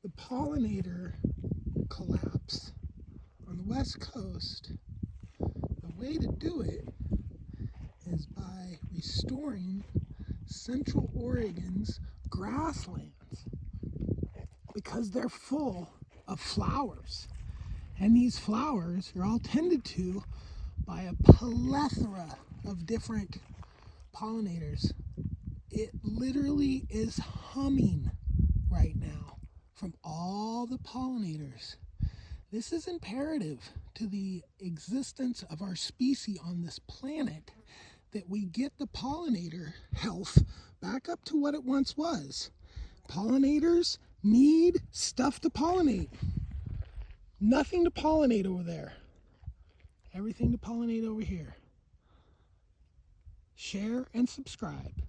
the pollinator collapse on the West Coast, the way to do it is by restoring Central Oregon's grasslands, because they're full of flowers. And these flowers are all tended to by a plethora of different pollinators. It literally is humming right now from all the pollinators. This is imperative to the existence of our species on this planet, that we get the pollinator health back up to what it once was. Pollinators need stuff to pollinate. Nothing to pollinate over there. Everything to pollinate over here. Share and subscribe.